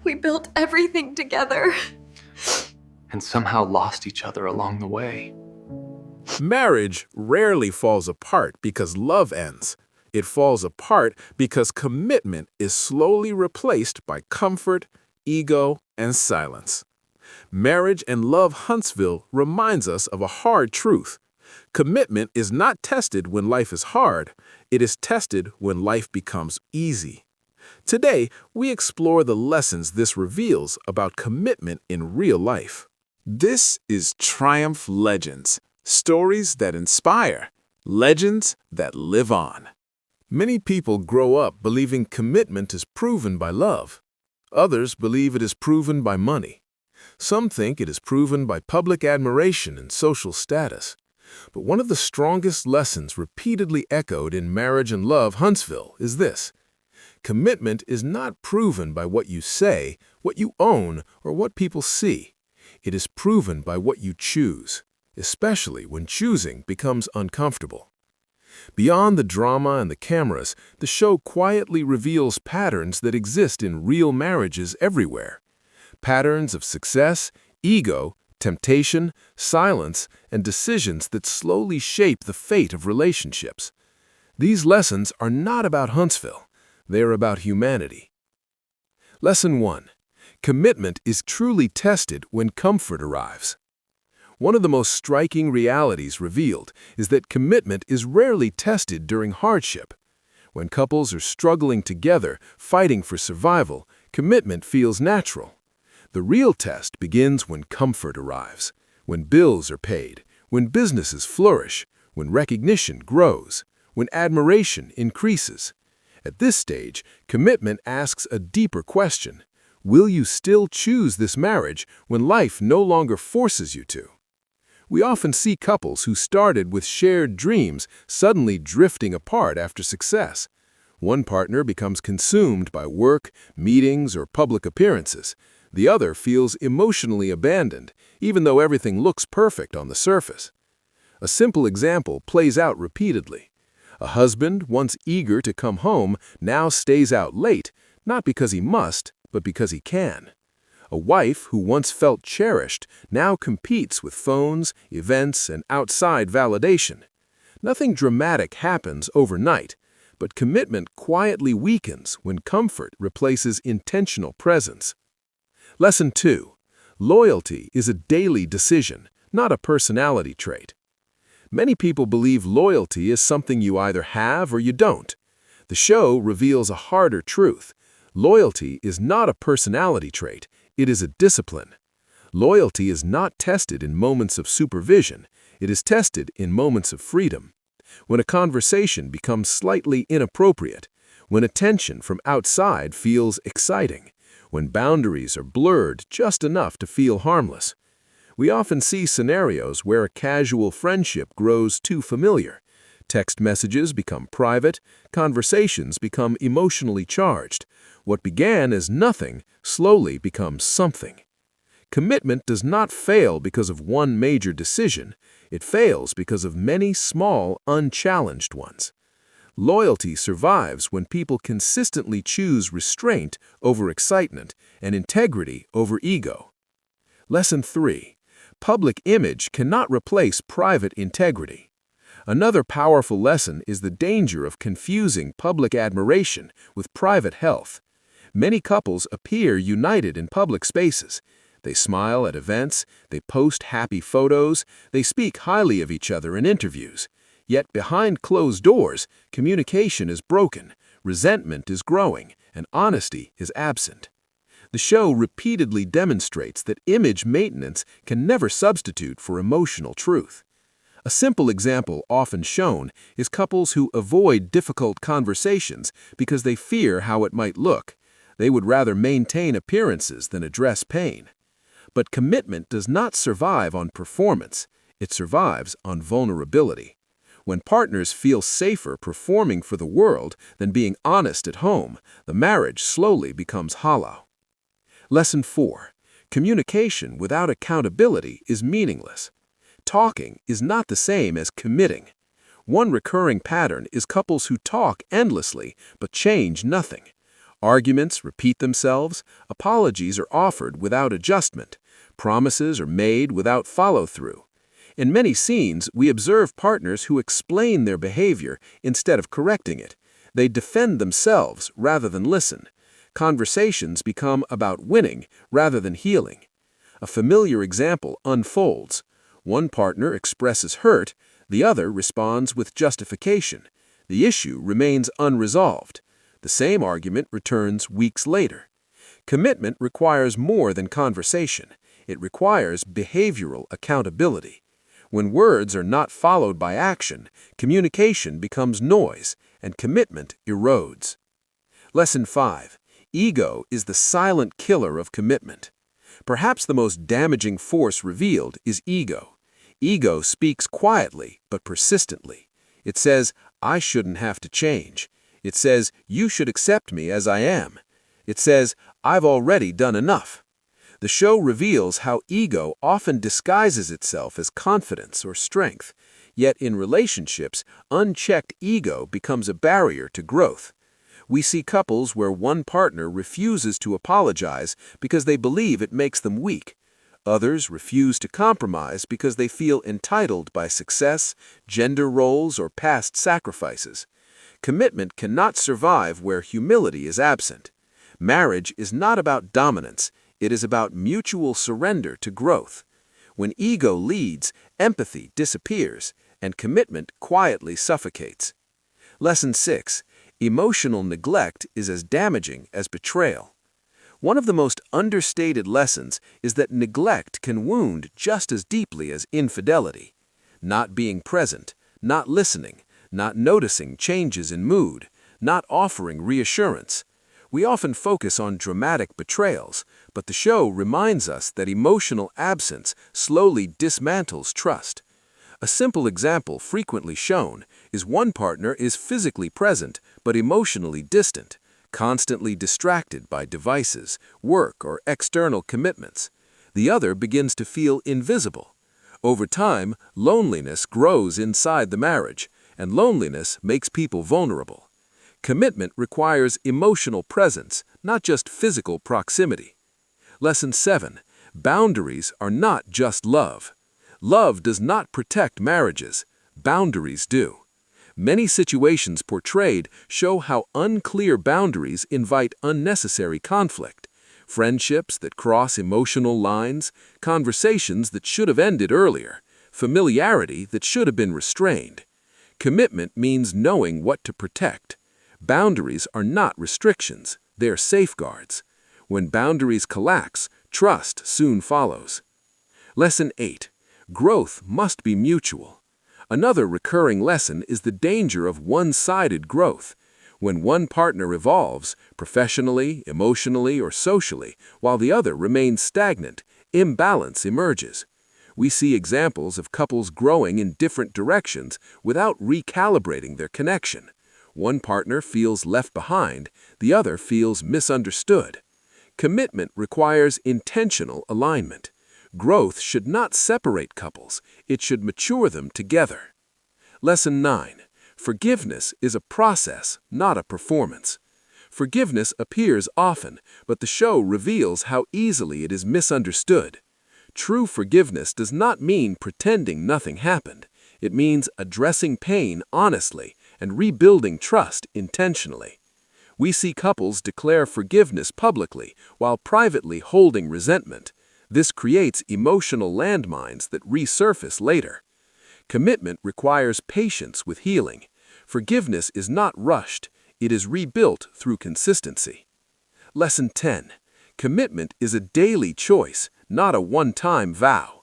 We built everything together. And somehow lost each other along the way. Marriage rarely falls apart because love ends. It falls apart because commitment is slowly replaced by comfort, ego, and silence. Marriage and Love Huntsville reminds us of a hard truth. Commitment is not tested when life is hard. It is tested when life becomes easy. Today, we explore the lessons this reveals about commitment in real life. This is Triumph Legends, stories that inspire, legends that live on. Many people grow up believing commitment is proven by love. Others believe it is proven by money. Some think it is proven by public admiration and social status. But one of the strongest lessons repeatedly echoed in Marriage and Love Huntsville is this: commitment is not proven by what you say, what you own, or what people see. It is proven by what you choose, especially when choosing becomes uncomfortable. Beyond the drama and the cameras, the show quietly reveals patterns that exist in real marriages everywhere. Patterns of success, ego, temptation, silence, and decisions that slowly shape the fate of relationships. These lessons are not about Huntsville. They are about humanity. Lesson 1. Commitment is truly tested when comfort arrives. One of the most striking realities revealed is that commitment is rarely tested during hardship. When couples are struggling together, fighting for survival, commitment feels natural. The real test begins when comfort arrives, when bills are paid, when businesses flourish, when recognition grows, when admiration increases. At this stage, commitment asks a deeper question. Will you still choose this marriage when life no longer forces you to? We often see couples who started with shared dreams suddenly drifting apart after success. One partner becomes consumed by work, meetings, or public appearances. The other feels emotionally abandoned, even though everything looks perfect on the surface. A simple example plays out repeatedly. A husband, once eager to come home, now stays out late, not because he must, but because he can. A wife who once felt cherished now competes with phones, events, and outside validation. Nothing dramatic happens overnight, but commitment quietly weakens when comfort replaces intentional presence. Lesson 2. Loyalty is a daily decision, not a personality trait. Many people believe loyalty is something you either have or you don't. The show reveals a harder truth. Loyalty is not a personality trait, it is a discipline. Loyalty is not tested in moments of supervision, it is tested in moments of freedom. When a conversation becomes slightly inappropriate, when attention from outside feels exciting, when boundaries are blurred just enough to feel harmless. We often see scenarios where a casual friendship grows too familiar. Text messages become private, conversations become emotionally charged. What began as nothing slowly becomes something. Commitment does not fail because of one major decision. It fails because of many small, unchallenged ones. Loyalty survives when people consistently choose restraint over excitement and integrity over ego. Lesson 3. Public image cannot replace private integrity. Another powerful lesson is the danger of confusing public admiration with private health. Many couples appear united in public spaces. They smile at events, they post happy photos, they speak highly of each other in interviews. Yet behind closed doors, communication is broken, resentment is growing, and honesty is absent. The show repeatedly demonstrates that image maintenance can never substitute for emotional truth. A simple example often shown is couples who avoid difficult conversations because they fear how it might look. They would rather maintain appearances than address pain. But commitment does not survive on performance. It survives on vulnerability. When partners feel safer performing for the world than being honest at home, the marriage slowly becomes hollow. Lesson 4. Communication without accountability is meaningless. Talking is not the same as committing. One recurring pattern is couples who talk endlessly but change nothing. Arguments repeat themselves, apologies are offered without adjustment, promises are made without follow-through. In many scenes, we observe partners who explain their behavior instead of correcting it. They defend themselves rather than listen. Conversations become about winning rather than healing. A familiar example unfolds. One partner expresses hurt, the other responds with justification. The issue remains unresolved. The same argument returns weeks later. Commitment requires more than conversation. It requires behavioral accountability. When words are not followed by action, communication becomes noise, and commitment erodes. Lesson 5. Ego is the silent killer of commitment. Perhaps the most damaging force revealed is ego. Ego speaks quietly but persistently. It says, "I shouldn't have to change." It says, "You should accept me as I am." It says, "I've already done enough." The show reveals how ego often disguises itself as confidence or strength, yet in relationships, unchecked ego becomes a barrier to growth. We see couples where one partner refuses to apologize because they believe it makes them weak. Others refuse to compromise because they feel entitled by success, gender roles, or past sacrifices. Commitment cannot survive where humility is absent. Marriage is not about dominance. It is about mutual surrender to growth. When ego leads, empathy disappears, and commitment quietly suffocates. Lesson 6. Emotional neglect is as damaging as betrayal. One of the most understated lessons is that neglect can wound just as deeply as infidelity. Not being present, not listening, not noticing changes in mood, not offering reassurance. We often focus on dramatic betrayals, but the show reminds us that emotional absence slowly dismantles trust. A simple example frequently shown is one partner is physically present but emotionally distant, constantly distracted by devices, work, or external commitments. The other begins to feel invisible. Over time, loneliness grows inside the marriage, and loneliness makes people vulnerable. Commitment requires emotional presence, not just physical proximity. Lesson 7. Boundaries are not just love. Love does not protect marriages. Boundaries do. Many situations portrayed show how unclear boundaries invite unnecessary conflict. Friendships that cross emotional lines, conversations that should have ended earlier, familiarity that should have been restrained. Commitment means knowing what to protect. Boundaries are not restrictions, they are safeguards. When boundaries collapse, trust soon follows. Lesson 8. Growth must be mutual. Another recurring lesson is the danger of one-sided growth. When one partner evolves, professionally, emotionally, or socially, while the other remains stagnant, imbalance emerges. We see examples of couples growing in different directions without recalibrating their connection. One partner feels left behind, the other feels misunderstood. Commitment requires intentional alignment. Growth should not separate couples, it should mature them together. Lesson 9. Forgiveness is a process, not a performance. Forgiveness appears often, but the show reveals how easily it is misunderstood. True forgiveness does not mean pretending nothing happened. It means addressing pain honestly and rebuilding trust intentionally. We see couples declare forgiveness publicly while privately holding resentment. This creates emotional landmines that resurface later. Commitment requires patience with healing. Forgiveness is not rushed. It is rebuilt through consistency. Lesson 10. Commitment is a daily choice, not a one-time vow.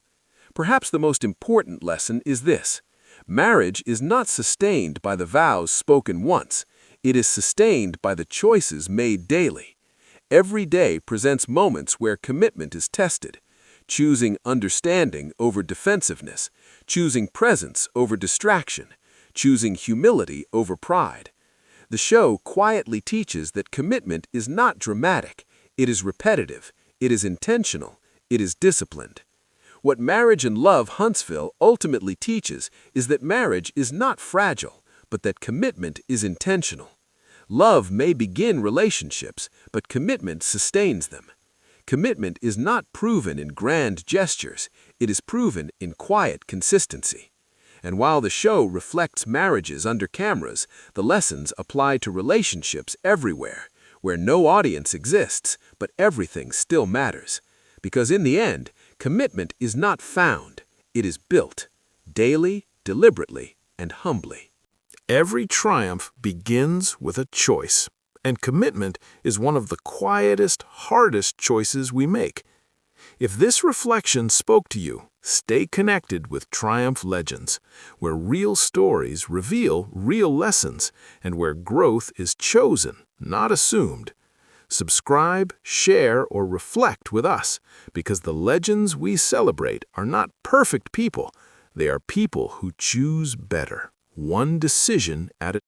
Perhaps the most important lesson is this. Marriage is not sustained by the vows spoken once. It is sustained by the choices made daily. Every day presents moments where commitment is tested, choosing understanding over defensiveness, choosing presence over distraction, choosing humility over pride. The show quietly teaches that commitment is not dramatic, it is repetitive, it is intentional, it is disciplined. What Marriage and Love Huntsville ultimately teaches is that marriage is not fragile, but that commitment is intentional. Love may begin relationships, but commitment sustains them. Commitment is not proven in grand gestures, it is proven in quiet consistency. And while the show reflects marriages under cameras, the lessons apply to relationships everywhere, where no audience exists, but everything still matters. Because in the end, commitment is not found, it is built, daily, deliberately, and humbly. Every triumph begins with a choice, and commitment is one of the quietest, hardest choices we make. If this reflection spoke to you, stay connected with Triumph Legends, where real stories reveal real lessons and where growth is chosen, not assumed. Subscribe, share, or reflect with us, because the legends we celebrate are not perfect people. They are people who choose better, one decision at a